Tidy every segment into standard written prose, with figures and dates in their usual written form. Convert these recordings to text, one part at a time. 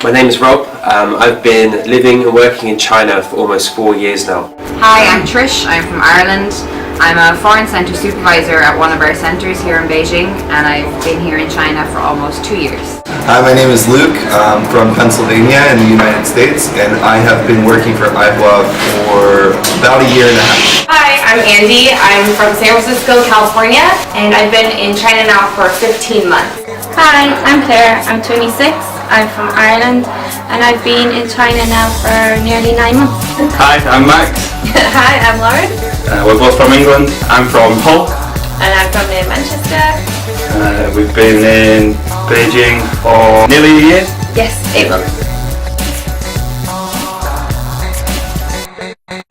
My name is Rob. I've been living and working in China for almost 4 years now. Hi, I'm Trish. I'm from Ireland. I'm a foreign centre supervisor at one of our centres here in Beijing, and I've been here in China for almost 2 years. Hi, my name is Luke. I'm from Pennsylvania in the United States, and I have been working for Aihua for about a year and a half. Hi, I'm Andy. I'm from San Francisco, California, and I've been in China now for 15 months. Hi, I'm Claire. I'm 26. I'm from Ireland, and I've been in China now for nearly 9 months. Hi, I'm Max. Hi, I'm Lauren. We're both from England. I'm from Hull. And I'm from near Manchester. We've been in Beijing for nearly a year. Yes, 8 months.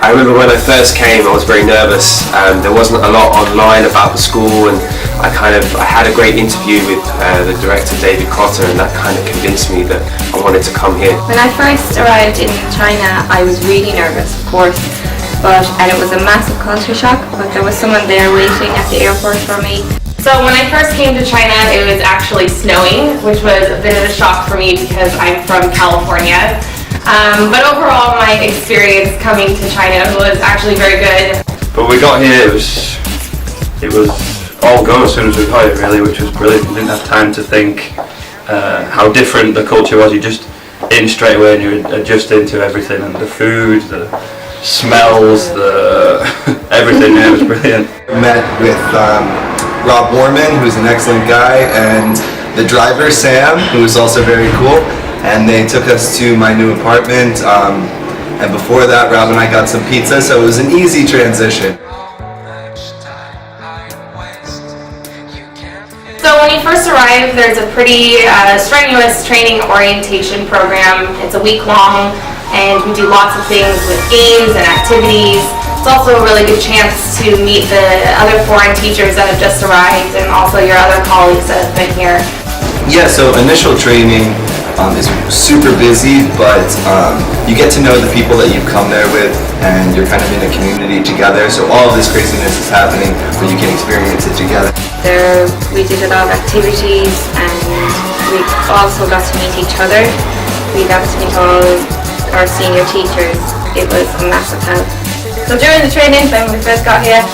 I remember when I first came, I was very nervous. There wasn't a lot online about the school, and I had a great interview with the director David Cotter, and that kind of convinced me that I wanted to come here. When I first arrived in China, I was really nervous, of course, and it was a massive culture shock, but there was someone there waiting at the airport for me. So when I first came to China, it was actually snowing, which was a bit of a shock for me because I'm from California. But overall, my experience coming to China was actually very good. But we got here, it was all go as soon as we got here, really, which was brilliant. We didn't have time to think how different the culture was. You just in straight away and you adjust into everything, and the food, the smells, everything. It was brilliant. I met with Rob Warman, who's an excellent guy, and the driver Sam, who was also very cool. And they took us to my new apartment. And before that, Rob and I got some pizza, so it was an easy transition. So when you first arrive, there's a pretty strenuous training orientation program. It's a week long, and we do lots of things with games and activities. It's also a really good chance to meet the other foreign teachers that have just arrived, and also your other colleagues that have been here. Yeah, so initial training is super busy, but you get to know the people that you've come there with, and you're kind of in a community together, so all of this craziness is happening, but you can experience it together. There we did a lot of activities, and we also got to meet each other. We got to meet all our senior teachers. It was a massive help. So during the training, when we first got here,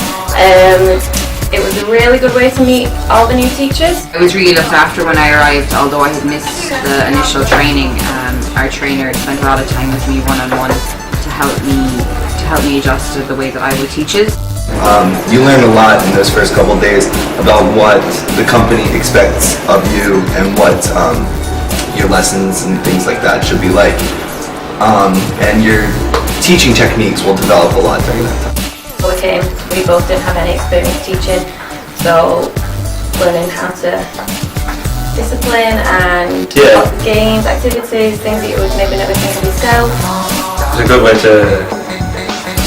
it was a really good way to meet all the new teachers. I was really looked after when I arrived, although I had missed the initial training. Our trainer spent a lot of time with me one-on-one to help me adjust to the way that I would teach it. You learn a lot in those first couple days about what the company expects of you and what your lessons and things like that should be like. And your teaching techniques will develop a lot during that time. We both didn't have any experience teaching, so learning how to discipline and lots of games, activities, things that you would maybe never think of yourself. It's a good way to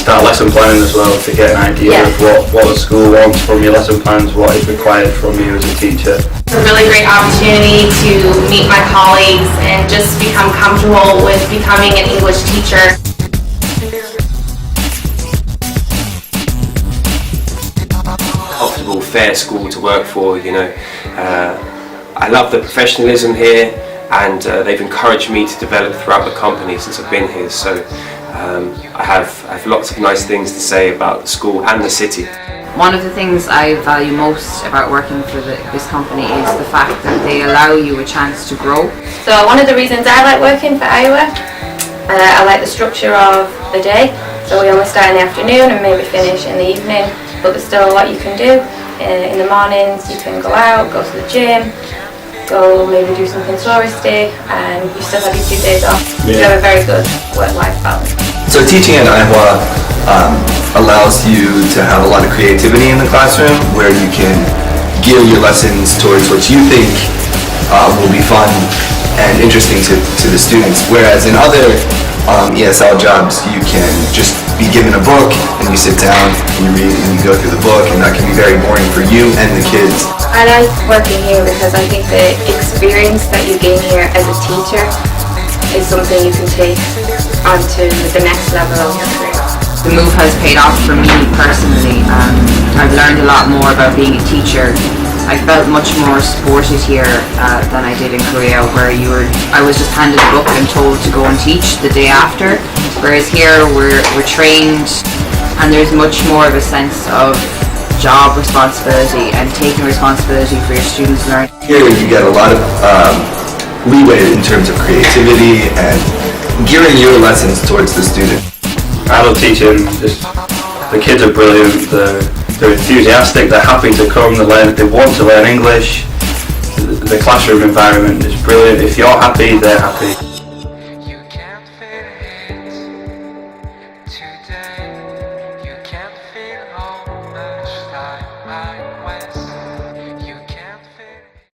start lesson planning as well, to get an idea of what the school wants from your lesson plans, what is required from you as a teacher. It's a really great opportunity to meet my colleagues and just become comfortable with becoming an English teacher. Comfortable, fair school to work for, you know. I love the professionalism here, and they've encouraged me to develop throughout the company since I've been here, so I have lots of nice things to say about the school and the city. One of the things I value most about working for this company is the fact that they allow you a chance to grow. So one of the reasons I like working for Aihua, I like the structure of the day. So we always start in the afternoon and maybe finish in the evening, but there's still a lot you can do. In the mornings you can go out, go to the gym, go maybe do something touristy, and you still have your 2 days off. You have a very good work-life balance. So teaching at Aihua allows you to have a lot of creativity in the classroom, where you can gear your lessons towards what you think will be fun and interesting to the students. Whereas in other ESL jobs, you can just be given a book and you sit down and you read and you go through the book, and that can be very boring for you and the kids. I like working here because I think the experience that you gain here as a teacher is something you can take onto the next level of your career. The move has paid off for me personally. I've learned a lot more about being a teacher I felt much more supported here than I did in Korea, where I was just handed a book and told to go and teach the day after. Whereas here we're trained, and there's much more of a sense of job responsibility and taking responsibility for your students' learning. Here you get a lot of leeway in terms of creativity and gearing your lessons towards the student. I love teaching. The kids are brilliant. They're enthusiastic. They're happy to come. They want to learn English. The classroom environment is brilliant. If you're happy, they're happy.